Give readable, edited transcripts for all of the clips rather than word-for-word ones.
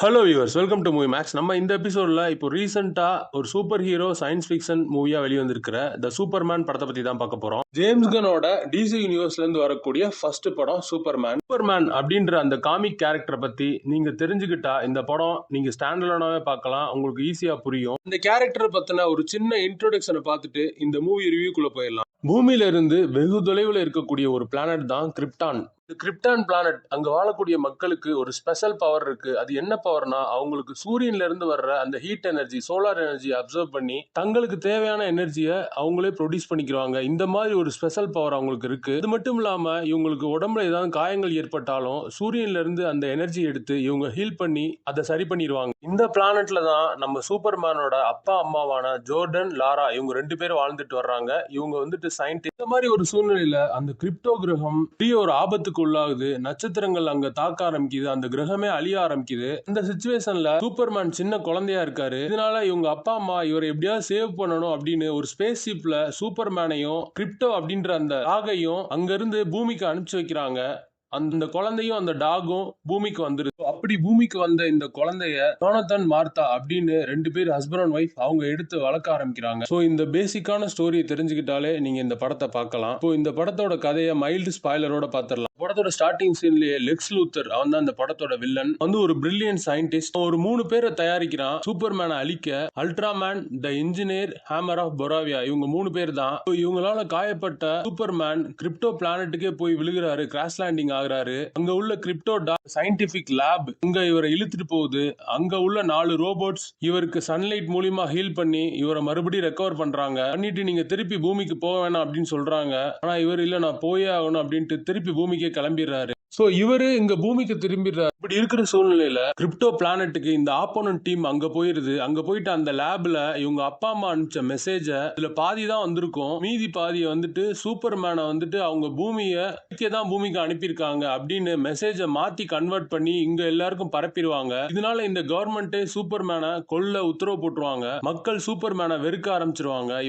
Hello viewers, welcome to Movie Max. நம்ம இந்த எபிசோடில் இப்போ ரீசெண்டாக ஒரு சூப்பர் ஹீரோ சயின்ஸ் ஃபிக்ஷன் மூவியாக வெளிவந்திருக்கிற த சூப்பர்மேன் படத்தை பற்றி தான் பார்க்க போகிறோம். ஜேம்ஸ் கனோட டிசி யூனிவர்ஸ்லேருந்து வரக்கூடிய ஃபர்ஸ்ட் படம் சூப்பர்மேன் அப்படின்ற அந்த காமிக் கேரக்டரை பற்றி நீங்கள் தெரிஞ்சுக்கிட்டா இந்த படம் நீங்கள் ஸ்டாண்டர்டாகவே பார்க்கலாம், உங்களுக்கு ஈஸியாக புரியும். இந்த கேரக்டரை பற்றின ஒரு சின்ன இன்ட்ரோடக்ஷனை பார்த்துட்டு இந்த மூவி ரிவ்யூக்குள்ளே போயிடலாம். பூமியில இருந்து வெகு தொலைவில் இருக்கக்கூடிய ஒரு பிளானட் தான் கிரிப்டான். இந்த கிரிப்டான் பிளானட் அங்க வாழக்கூடிய மக்களுக்கு ஒரு ஸ்பெஷல் பவர் இருக்கு. அது என்ன பவர்னா, அவங்களுக்கு சூரியன்ல இருந்து வர்ற அந்த heat energy, solar energy observe பண்ணி தங்களுக்கு தேவையான எனர்ஜியை அவங்களே ப்ரொடியூஸ் பண்ணிக்கிறாங்க. இந்த மாதிரி ஒரு ஸ்பெஷல் பவர் அவங்களுக்கு இருக்கு. இது மட்டும் இல்லாம இவங்களுக்கு உடம்புல ஏதாவது காயங்கள் ஏற்பட்டாலும் சூரியன்ல இருந்து அந்த எனர்ஜி எடுத்து இவங்க ஹீல் பண்ணி அதை சரி பண்ணிடுவாங்க. இந்த பிளானட்ல தான் நம்ம சூப்பர்மேனோட அப்பா அம்மாவான ஜோர்டன், லாரா இவங்க 2 பேரும் வாழ்ந்துட்டு வர்றாங்க. இவங்க வந்துட்டு சயின்டிஸ்ட். இந்த மாதிரி ஒரு சூழ்நிலையில அந்த கிரிப்டோ கிரகம் பெரிய ஒரு ஆபத்துக்கு உள்ளாகுது. நட்சத்திரங்கள் அங்க தாக்க ஆரம்பிக்குது, அந்த கிரகமே அழிய ஆரம்பிக்குது. இந்த சிச்சுவேஷன்ல சூப்பர்மேன் சின்ன குழந்தையா இருக்காரு. இதனால இவங்க அப்பா அம்மா இவரை எப்படியாவது சேவ் பண்ணணும் அப்படின்னு ஒரு ஸ்பேஸ் ஷிப்ல சூப்பர்மேனையும் கிரிப்டோ அப்படின்ற அந்த டாகையும் அங்க இருந்து பூமிக்கு அனுப்பிச்சு வைக்கிறாங்க. அந்த குழந்தையும் அந்த டாகும் பூமிக்கு வந்துருது. அப்படி பூமிக்கு வந்த இந்த குழந்தைய ஜோனதன், மார்த்தா அப்படின்னு 2 பேர் ஹஸ்பண்ட் அண்ட் ஒய்ஃப் அவங்க எடுத்து வளர்க்க ஆரம்பிக்கிறாங்க. சோ இந்த பேசிக்கான ஸ்டோரியை தெரிஞ்சுக்கிட்டாலே நீங்க இந்த படத்தை பார்க்கலாம். இப்போ இந்த படத்தோட கதையை மைல்டு ஸ்பாய்லரோட பார்த்துடலாம். படத்தோட ஸ்டார்டிங் சீன்லயே லெக்ஸ் லூத்தர், அவன் தான் இந்த படத்தோட வில்லன், வந்து ஒரு பிரில்லியன்ட் சயின்டிஸ்ட். ஒரு 3 பேரை தயாரிக்கிறான் சூப்பர்மேனை அழிக்க. Ultraman, the engineer, hammer of Boravia, இவங்க 3 பேர் தான். இவங்களால காயப்பட்ட சூப்பர்மேன் கிரிப்டோ பிளானட்டுக்கே போய் விழுகிறாரு, கிராஷ் லேண்டிங் ஆகுறாரு. அங்க உள்ள கிரிப்டோ சயின்டிபிக் லேப் இங்க இவரை இழுத்துட்டு போகுது. அங்க உள்ள 4 ரோபோட்ஸ் இவருக்கு சன்லைட் மூலியமா ஹீல் பண்ணி இவரை மறுபடியும் ரெக்கவர் பண்றாங்க. பண்ணிட்டு நீங்க திருப்பி பூமிக்கு போக வேணாம் அப்படின்னு சொல்றாங்க. ஆனா இவர் இல்ல, நான் போயே ஆகணும் அப்படின்ட்டு திருப்பி பூமிக்கே கிளம்பிடுறாரு. சோ இவரு இங்க பூமிக்கு திரும்பிடுறாரு. இப்படி இருக்கிற சூழ்நிலையில கிரிப்டோ பிளானட்டுக்கு இந்த ஆப்போனன்ட் டீம் அங்க போயிருது. அங்க போயிட்டு அந்த லேப்ல இவங்க அப்பா அம்மா அனுப்பிச்ச மெசேஜ இதுல பாதி தான் வந்திருக்கும், மீதி பாதியை வந்துட்டு சூப்பர்மேனை வந்துட்டு அவங்க பூமிக்கு அனுப்பியிருக்காங்க அப்படின்னு மெசேஜ மாத்தி கன்வெர்ட் பண்ணி இங்க எல்லாருக்கும் பரப்பிடுவாங்க. இதனால இந்த கவர்மெண்டே சூப்பர்மேனை கொல்ல உத்தரவு போட்டுருவாங்க. மக்கள் சூப்பர்மேனை வெறுக்க ஆரம்பிச்சிருவாங்க.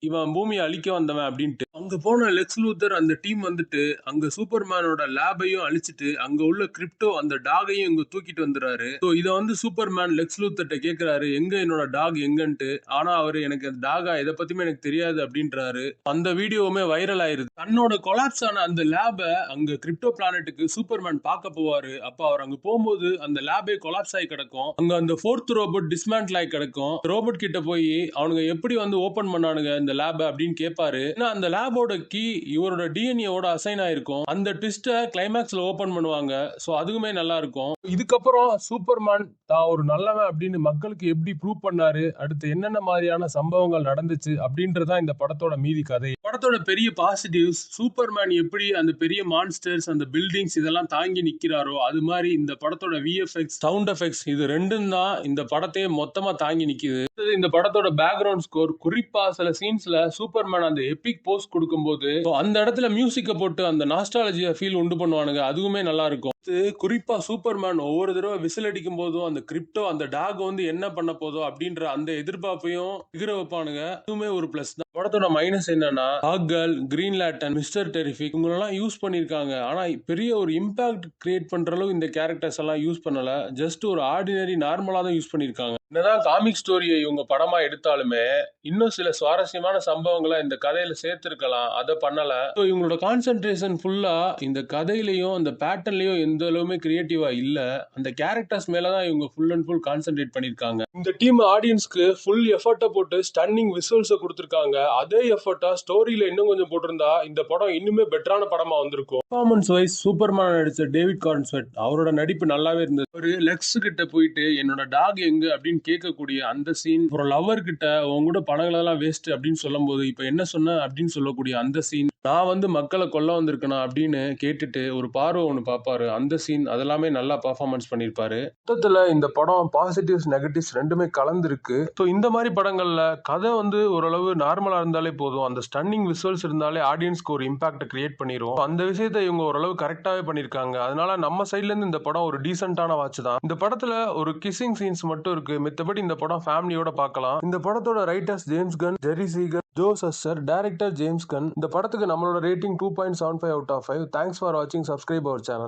இவன் பூமியை அழிக்க வந்தவன் அப்படின்ட்டு. அங்க போன லெக்ஸ் லூத்தர் அந்த டீம் வந்துட்டு அங்க சூப்பர்மேனோட லேபையும் அழிச்சிட்டு அங்க உள்ள கிரிப்டோ அந்த டாகையும் இங்க தூக்கிட்டு வந்துறாரு. இத வந்து சூப்பர்மேன் லெக்ஸ் லூத்தர்ட்ட கேக்குறாரு, எங்க என்னோட டாக் எங்கன்ட்டு. ஆனா அவரு, எனக்கு டாகா இதை பத்தியுமே எனக்கு தெரியாது அப்படின்றாரு. அந்த வீடியோவுமே வைரல் ஆயிருது. தன்னோட கொலாப்ஸ் ஆன அந்த லேப அங்க கிரிப்டோ பிளானட்டுக்கு சூப்பர்மேன் பார்க்க போவாரு. அப்ப அவர் அங்க போகும்போது அந்த லேபே கொலாப்ஸ் ஆகி கிடக்கும். அங்க அந்த 4th ரோபோட் டிஸ்மேண்டில் ஆகி கிடக்கும். ரோபோட் கிட்ட போய் அவனுங்க எப்படி வந்து ஓபன் பண்ணானுங்க இந்த லேப் அப்படின்னு கேட்பாரு. அந்த லேபோட கீ இவரோட டிஎன்ஏவோட அசைன் ஆயிருக்கும். அந்த ட்விஸ்ட கிளைமேக்ஸ்ல ஓபன் பண்ணுவாங்க. சோ அதுவுமே நல்லா இருக்கும். இதுக்கப்புறம் சூப்பர்மேன் தான் ஒரு நல்லவன் அப்படின்னு மக்களுக்கு எப்படி ப்ரூவ் பண்ணாரு, அடுத்து என்னென்ன மாதிரியான சம்பவங்கள் நடந்துச்சு அப்படின்றதா இந்த படத்தோட மீதி கதை. படத்தோட பெரிய பாசிட்டிவ்ஸ், சூப்பர்மேன் எப்படி அந்த பெரிய மான்ஸ்டர்ஸ், அந்த பில்டிங்ஸ் இதெல்லாம் தாங்கி நிக்கிறாரோ அது மாதிரி இந்த படத்தோட விஎஃப்எக்ஸ், சவுண்ட் எஃபெக்ட்ஸ் இது ரெண்டும் தான் இந்த படத்தையே மொத்தமா தாங்கி நிக்குது. இந்த படத்தோட பேக்ரவுண்ட் ஸ்கோர், குறிப்பா சில சீன்ஸ்ல சூப்பர்மேன் அந்த எபிக் போஸ் கொடுக்கும்போது அந்த இடத்துல மியூசிக்க போட்டு அந்த நாஸ்டாலஜியா ஃபீல் உண்டு பண்ணுவானுங்க. அதுவுமே நல்லா இருக்கும். குறிப்பா சூப்பர்மேன் ஒவ்வொரு தடவை விசில் அடிக்கும் போதும் அந்த கிரிப்டோ அந்த டாக் வந்து என்ன பண்ண போதோ அப்படின்ற அந்த எதிர்பார்ப்பையும் எகிர வைப்பானுங்க. அதுவுமே ஒரு பிளஸ் தான். படத்தோட மைனஸ் என்னன்னா, Hawkgirl, Green Lantern, Mister Terrific இவங்களெல்லாம் யூஸ் பண்ணிருக்காங்க. ஆனா பெரிய ஒரு இம்பாக்ட் கிரியேட் பண்ற அளவு இந்த கேரக்டர்ஸ் எல்லாம் யூஸ் பண்ணல. ஜஸ்ட் ஒரு ஆர்டினரி நார்மலா தான் யூஸ் பண்ணிருக்காங்க. என்னதான் காமிக் ஸ்டோரியை இவங்க படமா எடுத்தாலுமே இன்னும் சில சுவாரஸ்யமான சம்பவங்களை இந்த கதையில சேர்த்திருக்கலாம், அதை பண்ணல. இவங்களோட கான்சென்ட்ரேஷன் ஃபுல்லா இந்த கதையிலையும் அந்த பேட்டர்ன்லயும் எந்த அளவுமே கிரியேட்டிவா இல்ல. அந்த கேரக்டர்ஸ் மேலதான் இவங்க ஃபுல் அண்ட் ஃபுல் கான்சென்ட்ரேட் பண்ணிருக்காங்க. இந்த டீம் ஆடியன்ஸ்க்கு ஃபுல் எஃபர்ட்டை போட்டு ஸ்டன்னிங் விசுவல்ஸை கொடுத்திருக்காங்க. அதே எஃபர்ட்டா ஸ்டோரியில இன்னும் கொஞ்சம் போட்டிருந்தா இந்த படம் இன்னுமே பெட்டரான படமா வந்திருக்கும். பெர்ஃபார்மன்ஸ் வைஸ் சூப்பர்மேன் நடிச்ச டேவிட் கார்ன்ஸ்வெட், அவரோட நடிப்பு நல்லாவே இருந்தது. ஒரு லெக்ஸ் கிட்ட போயிட்டு என்னோட டாக் எங்க அப்படின்னு கேட்கக்கூடிய அந்த சீன், ஒரு லவர் கிட்ட உங்க கூட பணங்களெல்லாம் வேஸ்ட் அப்படின்னு சொல்லும் போது இப்ப என்ன சொன்ன அப்படின்னு சொல்லக்கூடிய அந்த சீன், நான் வந்து மக்களை கொல்ல வந்திருக்கேனா அப்படின்னு கேட்டுட்டு ஒரு பார்வை ஒன்று பார்ப்பாரு, அந்த சீன் அதெல்லாமே நல்லா பர்ஃபார்மன்ஸ் பண்ணியிருப்பாரு. மொத்தத்துல இந்த படம் பாசிட்டிவ்ஸ் நெகட்டிவ்ஸ் ரெண்டுமே கலந்துருக்கு. ஸோ இந்த மாதிரி படங்கள்ல கதை வந்து ஓரளவு நார்மலா இருந்தாலே போதும், அந்த ஸ்டன்னிங் விசுவல்ஸ் இருந்தாலே ஆடியன்ஸ்க்கு ஒரு இம்பாக்ட் கிரியேட் பண்ணிரும். அந்த விஷயத்தை இவங்க ஓரளவு கரெக்டாவே பண்ணிருக்காங்க. அதனால நம்ம சைட்ல இருந்து இந்த படம் ஒரு டீசென்டான வாட்ச் தான். இந்த படத்துல ஒரு கிசிங் சீன்ஸ் மட்டும் இருக்கு, மித்தபடி இந்த படம் ஃபேமிலியோட பார்க்கலாம். இந்த படத்தோட writers James Gunn, Jerry Siegel, Joe Shuster, director James Gunn. இந்த படத்துக்கு நம்மளோட rating 2.75 out of 5. Thanks for வாட்சிங். Subscribe our channel.